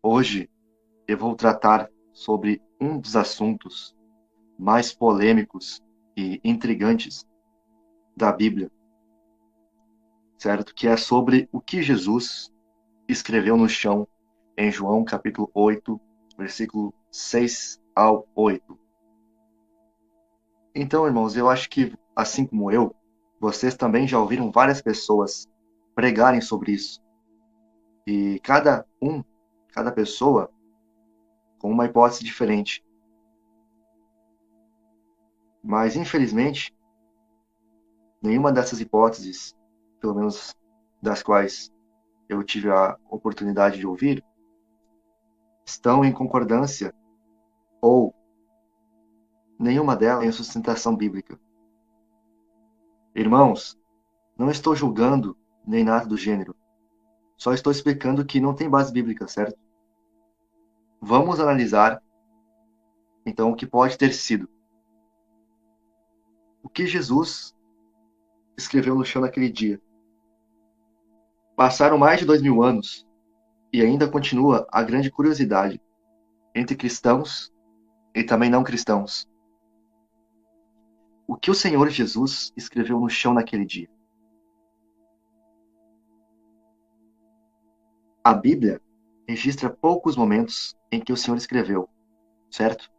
Hoje eu vou tratar sobre um dos assuntos mais polêmicos e intrigantes da Bíblia, certo? Que é sobre o que Jesus escreveu no chão em João capítulo 8, versículo 6 ao 8. Então, irmãos, eu acho que, assim como eu, vocês também já ouviram várias pessoas pregarem sobre isso. E cada pessoa, com uma hipótese diferente. Mas, infelizmente, nenhuma dessas hipóteses, pelo menos das quais eu tive a oportunidade de ouvir, estão em concordância ou nenhuma delas em sustentação bíblica. Irmãos, não estou julgando nem nada do gênero. Só estou explicando que não tem base bíblica, certo? Vamos analisar, então, o que pode ter sido. O que Jesus escreveu no chão naquele dia. Passaram mais de 2000 anos e ainda continua a grande curiosidade entre cristãos e também não cristãos. O que o Senhor Jesus escreveu no chão naquele dia? A Bíblia registra poucos momentos em que o Senhor escreveu, certo?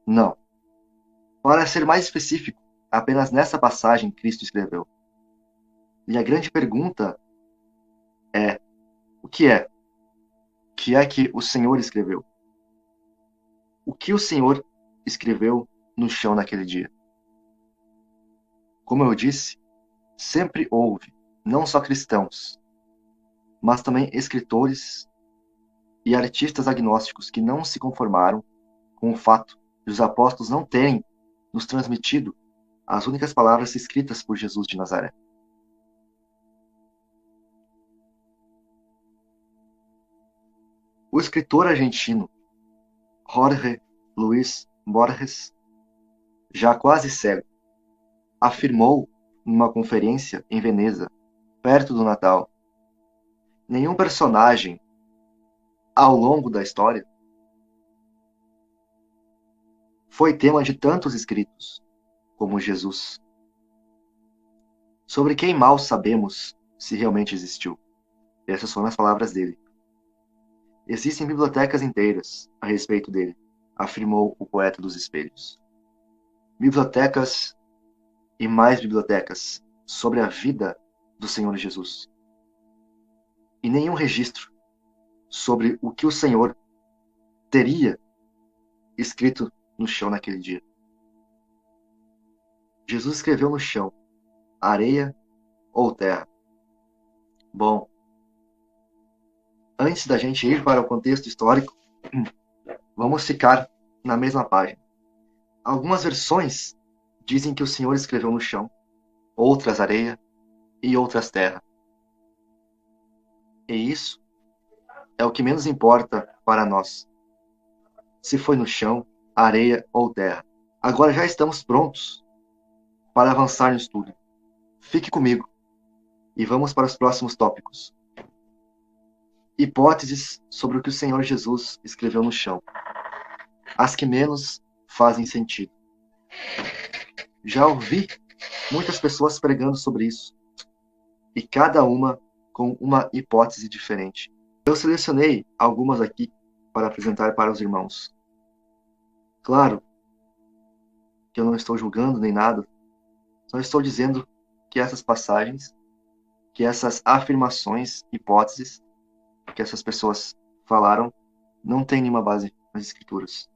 Não. Para ser mais específico, apenas nessa passagem Cristo escreveu. E a grande pergunta é: o que é? O que é que o Senhor escreveu? O que o Senhor escreveu no chão naquele dia? Como eu disse, sempre houve, não só cristãos, mas também escritores e artistas agnósticos que não se conformaram com o fato de os apóstolos não terem nos transmitido as únicas palavras escritas por Jesus de Nazaré. O escritor argentino Jorge Luis Borges, já quase cego, afirmou numa conferência em Veneza, perto do Natal: nenhum personagem ao longo da história foi tema de tantos escritos como Jesus, sobre quem mal sabemos se realmente existiu. Essas foram as palavras dele. Existem bibliotecas inteiras a respeito dele, afirmou o poeta dos espelhos. Bibliotecas e mais bibliotecas sobre a vida do Senhor Jesus. E nenhum registro sobre o que o Senhor teria escrito no chão naquele dia. Jesus escreveu no chão, areia ou terra. Bom, antes da gente ir para o contexto histórico, vamos ficar na mesma página. Algumas versões dizem que o Senhor escreveu no chão, outras areia e outras terra. E isso é o que menos importa para nós, se foi no chão, areia ou terra. Agora já estamos prontos para avançar no estudo. Fique comigo e vamos para os próximos tópicos. Hipóteses sobre o que o Senhor Jesus escreveu no chão. As que menos fazem sentido. Já ouvi muitas pessoas pregando sobre isso, e cada uma com uma hipótese diferente. Eu selecionei algumas aqui para apresentar para os irmãos. Claro que eu não estou julgando nem nada, só estou dizendo que essas passagens, que essas afirmações, hipóteses que essas pessoas falaram, não têm nenhuma base nas escrituras.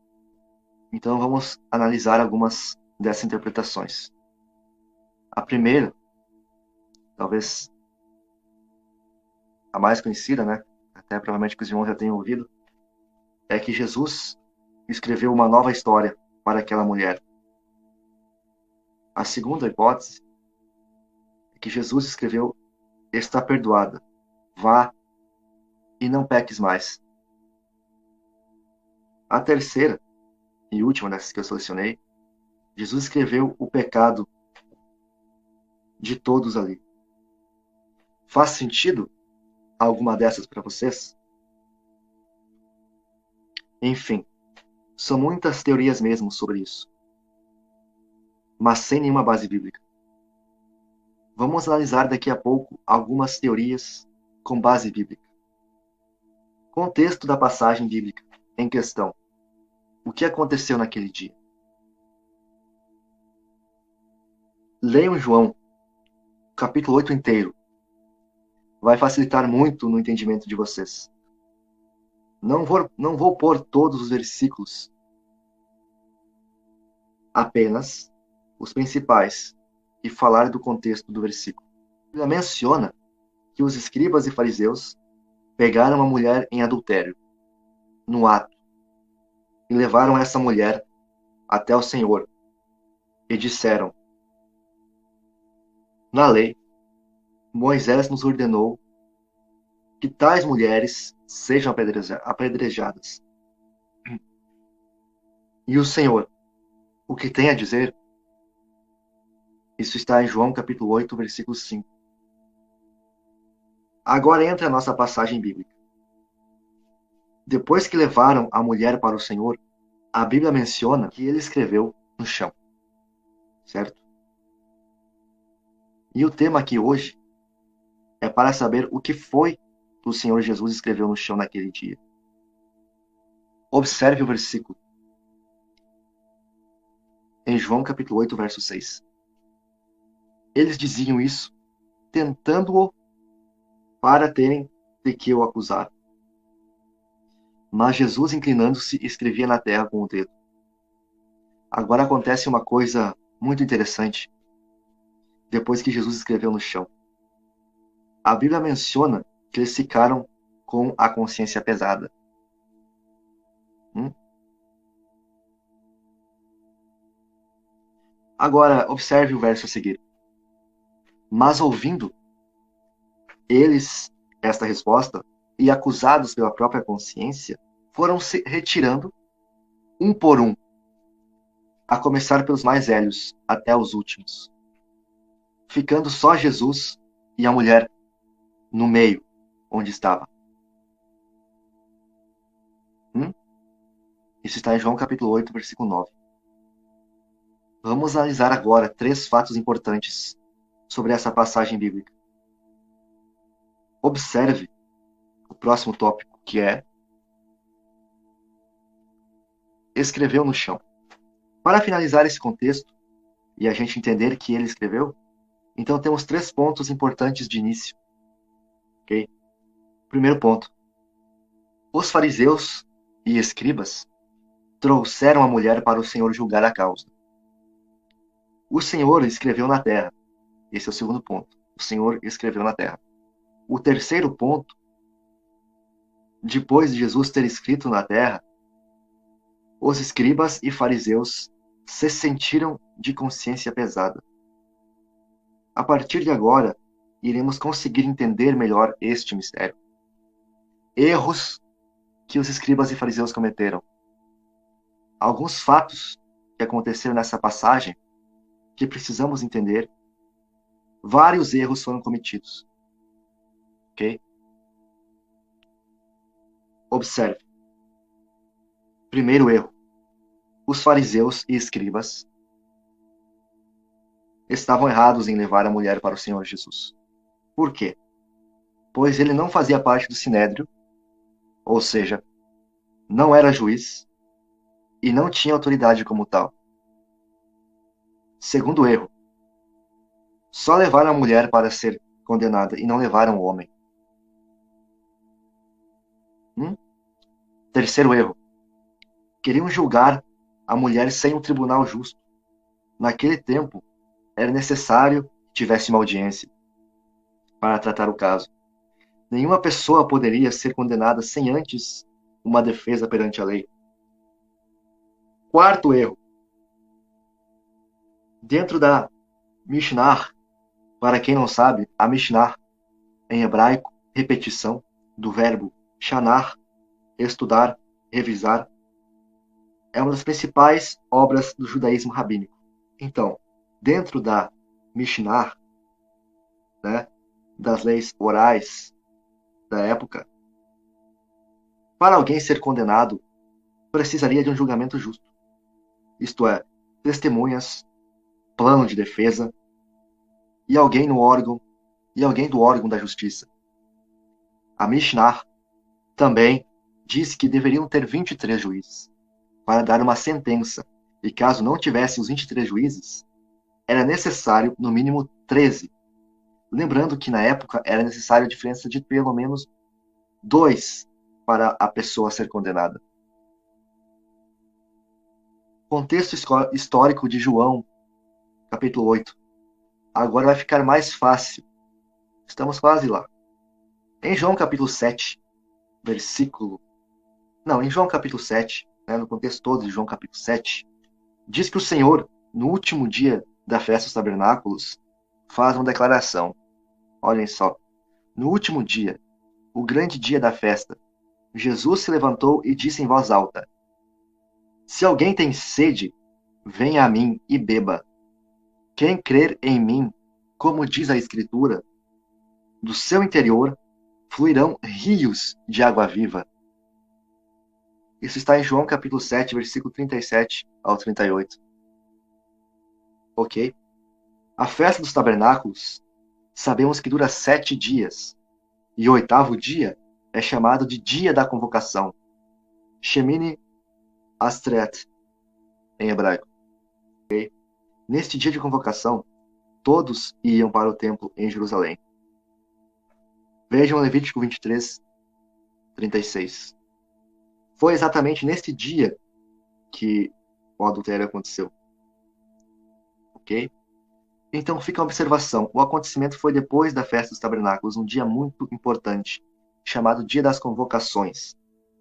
Então vamos analisar algumas dessas interpretações. A primeira, talvez a mais conhecida, né? Até provavelmente que os irmãos já tenham ouvido, é que Jesus escreveu uma nova história para aquela mulher. A segunda hipótese é que Jesus escreveu: está perdoada, vá e não peques mais. A terceira e última dessas que eu selecionei, Jesus escreveu o pecado de todos ali. Faz sentido alguma dessas para vocês? Enfim, são muitas teorias mesmo sobre isso, mas sem nenhuma base bíblica. Vamos analisar daqui a pouco algumas teorias com base bíblica. Contexto da passagem bíblica em questão. O que aconteceu naquele dia? Leiam João, capítulo 8 inteiro. Vai facilitar muito no entendimento de vocês. Não vou pôr todos os versículos, apenas os principais, e falar do contexto do versículo. Ele menciona que os escribas e fariseus pegaram uma mulher em adultério, no ato, e levaram essa mulher até o Senhor, e disseram: na lei, Moisés nos ordenou que tais mulheres sejam apedrejadas. E o Senhor, o que tem a dizer? Isso está em João capítulo 8, versículo 5. Agora entra a nossa passagem bíblica. Depois que levaram a mulher para o Senhor, a Bíblia menciona que ele escreveu no chão. Certo? E o tema aqui hoje é para saber o que foi que o Senhor Jesus escreveu no chão naquele dia. Observe o versículo. Em João capítulo 8, verso 6. Eles diziam isso, tentando-o para terem de que o acusar. Mas Jesus, inclinando-se, escrevia na terra com o dedo. Agora acontece uma coisa muito interessante. Depois que Jesus escreveu no chão, a Bíblia menciona que eles ficaram com a consciência pesada. Agora, observe o verso a seguir. Mas ouvindo eles esta resposta, e acusados pela própria consciência, foram se retirando, um por um, a começar pelos mais velhos, até os últimos, ficando só Jesus e a mulher no meio, onde estava. Isso está em João capítulo 8, versículo 9. Vamos analisar agora 3 fatos importantes sobre essa passagem bíblica. Observe o próximo tópico, que é escreveu no chão. Para finalizar esse contexto, e a gente entender que ele escreveu, então temos 3 pontos importantes de início. Ok? Primeiro ponto. Os fariseus e escribas trouxeram a mulher para o Senhor julgar a causa. O Senhor escreveu na terra. Esse é o segundo ponto. O Senhor escreveu na terra. O terceiro ponto, depois de Jesus ter escrito na terra, os escribas e fariseus se sentiram de consciência pesada. A partir de agora, iremos conseguir entender melhor este mistério. Erros que os escribas e fariseus cometeram. Alguns fatos que aconteceram nessa passagem que precisamos entender. Vários erros foram cometidos. Ok? Observe. Primeiro erro. Os fariseus e escribas estavam errados em levar a mulher para o Senhor Jesus. Por quê? Pois ele não fazia parte do sinédrio, ou seja, não era juiz e não tinha autoridade como tal. Segundo erro. Só levaram a mulher para ser condenada e não levaram o homem. Terceiro erro. Queriam julgar a mulher sem um tribunal justo. Naquele tempo, era necessário que tivesse uma audiência para tratar o caso. Nenhuma pessoa poderia ser condenada sem antes uma defesa perante a lei. Quarto erro. Dentro da Mishnah, para quem não sabe, a Mishnah, em hebraico, repetição, do verbo shanar, estudar, revisar, é uma das principais obras do judaísmo rabínico. Então, dentro da Mishnah, né, das leis orais da época, para alguém ser condenado precisaria de um julgamento justo, isto é, testemunhas, plano de defesa e alguém do órgão da justiça. A Mishnah também diz que deveriam ter 23 juízes para dar uma sentença, e caso não tivesse os 23 juízes, era necessário no mínimo 13. Lembrando que na época era necessário a diferença de pelo menos 2 para a pessoa ser condenada. Contexto histórico de João, capítulo 8. Agora vai ficar mais fácil. Estamos quase lá. Em João capítulo 7, em João capítulo 7, no contexto todo de João capítulo 7, diz que o Senhor, no último dia da festa dos tabernáculos, faz uma declaração. Olhem só. No último dia, o grande dia da festa, Jesus se levantou e disse em voz alta: Se alguém tem sede, venha a mim e beba. Quem crer em mim, como diz a Escritura, do seu interior fluirão rios de água viva. Isso está em João capítulo 7, versículo 37 ao 38. Ok? A festa dos tabernáculos, sabemos que dura 7 dias. E o 8º dia é chamado de dia da convocação. Shemini Astret, em hebraico. Okay? Neste dia de convocação, todos iam para o templo em Jerusalém. Vejam Levítico 23, 36. Foi exatamente neste dia que o adultério aconteceu. Ok? Então fica a observação. O acontecimento foi depois da festa dos tabernáculos, um dia muito importante, chamado Dia das Convocações.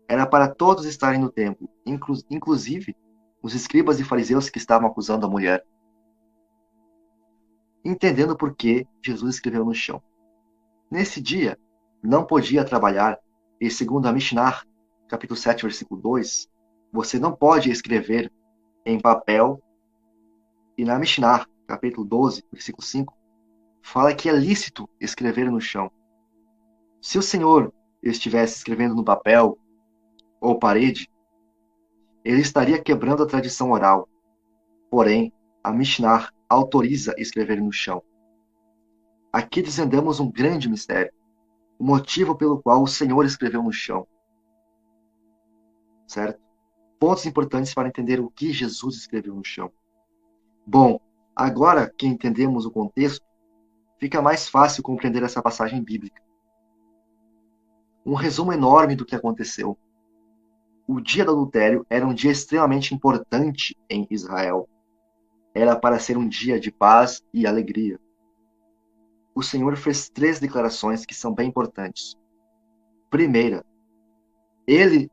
Era para todos estarem no templo, inclusive os escribas e fariseus que estavam acusando a mulher. Entendendo por que Jesus escreveu no chão. Nesse dia, não podia trabalhar, e segundo a Mishnah, capítulo 7, versículo 2, você não pode escrever em papel, e na Mishnah, capítulo 12, versículo 5, fala que é lícito escrever no chão. Se o Senhor estivesse escrevendo no papel ou parede, ele estaria quebrando a tradição oral. Porém, a Mishnah autoriza escrever no chão. Aqui desvendamos um grande mistério, o motivo pelo qual o Senhor escreveu no chão. Certo? Pontos importantes para entender o que Jesus escreveu no chão. Bom, agora que entendemos o contexto, fica mais fácil compreender essa passagem bíblica. Um resumo enorme do que aconteceu. O dia do adultério era um dia extremamente importante em Israel. Era para ser um dia de paz e alegria. O Senhor fez 3 declarações que são bem importantes. Primeira, Ele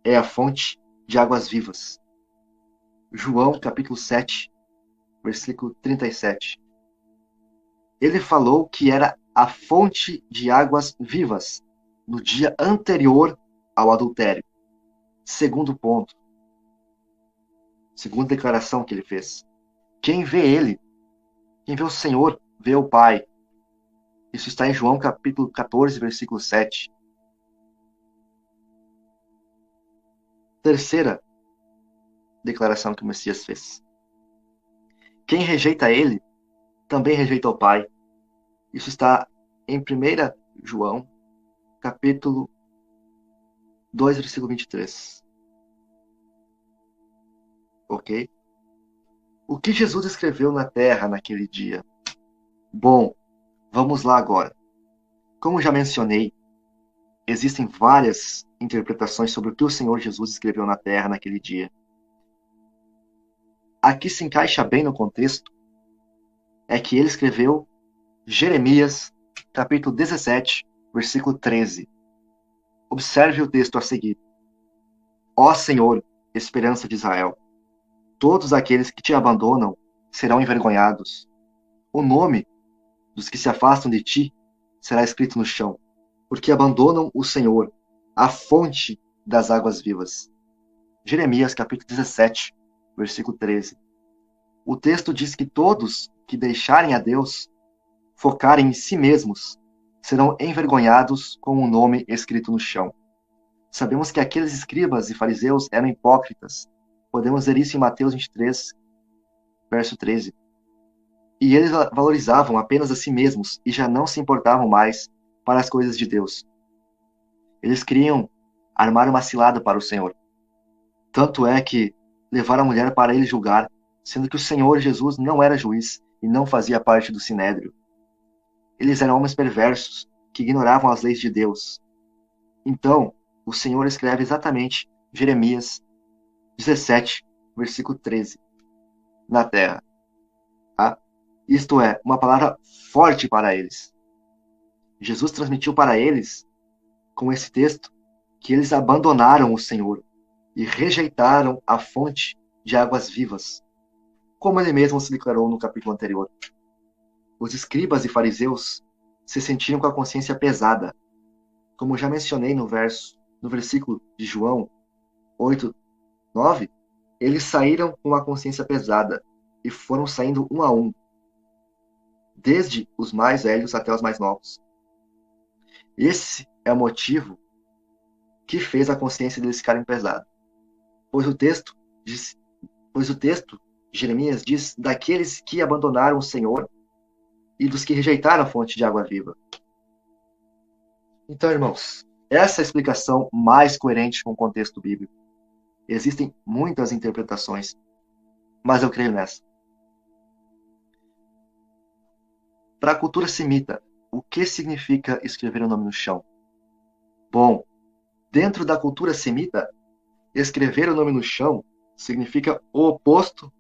é a fonte de águas vivas. João capítulo 7, versículo 37. Ele falou que era a fonte de águas vivas no dia anterior ao adultério. Segundo ponto. Segunda declaração que ele fez. Quem vê ele, quem vê o Senhor, vê o Pai. Isso está em João capítulo 14, versículo 7. Terceira declaração que o Messias fez. Quem rejeita ele, também rejeita o Pai. Isso está em 1 João, capítulo 2, versículo 23. Ok? O que Jesus escreveu na terra naquele dia? Bom, vamos lá agora. Como já mencionei, existem várias interpretações sobre o que o Senhor Jesus escreveu na terra naquele dia. Aqui se encaixa bem no contexto é que ele escreveu Jeremias, capítulo 17, versículo 13. Observe o texto a seguir. Ó Senhor, esperança de Israel, todos aqueles que te abandonam serão envergonhados. O nome dos que se afastam de ti será escrito no chão, porque abandonam o Senhor, a fonte das águas vivas. Jeremias, capítulo 17, versículo 13. O texto diz que todos que deixarem a Deus, focarem em si mesmos, serão envergonhados com o nome escrito no chão. Sabemos que aqueles escribas e fariseus eram hipócritas. Podemos ver isso em Mateus 23, verso 13. E eles valorizavam apenas a si mesmos e já não se importavam mais para as coisas de Deus. Eles queriam armar uma cilada para o Senhor. Tanto é que levaram a mulher para ele julgar, sendo que o Senhor Jesus não era juiz e não fazia parte do sinédrio. Eles eram homens perversos que ignoravam as leis de Deus. Então, o Senhor escreve exatamente Jeremias 17, versículo 13, na terra. Tá? Isto é, uma palavra forte para eles. Jesus transmitiu para eles, com esse texto, que eles abandonaram o Senhor e rejeitaram a fonte de águas vivas, como ele mesmo se declarou no capítulo anterior. Os escribas e fariseus se sentiram com a consciência pesada. Como já mencionei no versículo de João 8, 9, eles saíram com a consciência pesada e foram saindo um a um, desde os mais velhos até os mais novos. Esse é o motivo que fez a consciência deles ficarem pesada. Pois o texto de Jeremias diz daqueles que abandonaram o Senhor e dos que rejeitaram a fonte de água viva. Então, irmãos, essa é a explicação mais coerente com o contexto bíblico. Existem muitas interpretações, mas eu creio nessa. Para a cultura semita, o que significa escrever o nome no chão? Bom, dentro da cultura semita, escrever o nome no chão significa o oposto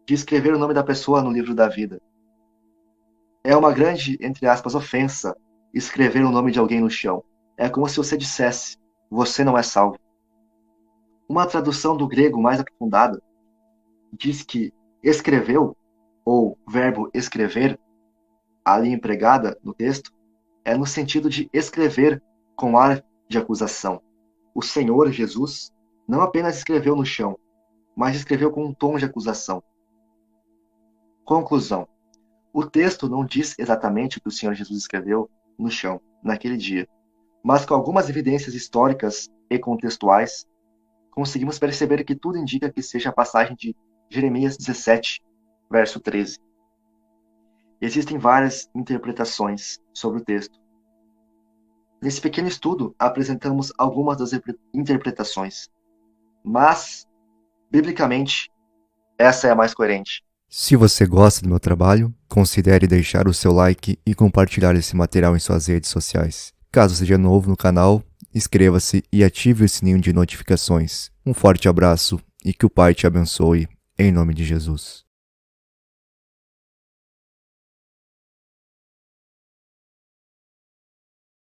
de escrever o nome da pessoa no livro da vida. É uma grande, entre aspas, ofensa escrever o nome de alguém no chão. É como se você dissesse, você não é salvo. Uma tradução do grego mais aprofundada diz que escreveu, ou verbo escrever, ali empregada no texto, é no sentido de escrever com ar de acusação. O Senhor Jesus não apenas escreveu no chão, mas escreveu com um tom de acusação. Conclusão. O texto não diz exatamente o que o Senhor Jesus escreveu no chão, naquele dia, mas com algumas evidências históricas e contextuais, conseguimos perceber que tudo indica que seja a passagem de Jeremias 17, verso 13. Existem várias interpretações sobre o texto. Nesse pequeno estudo, apresentamos algumas das interpretações, mas, biblicamente, essa é a mais coerente. Se você gosta do meu trabalho, considere deixar o seu like e compartilhar esse material em suas redes sociais. Caso seja novo no canal, inscreva-se e ative o sininho de notificações. Um forte abraço e que o Pai te abençoe, em nome de Jesus.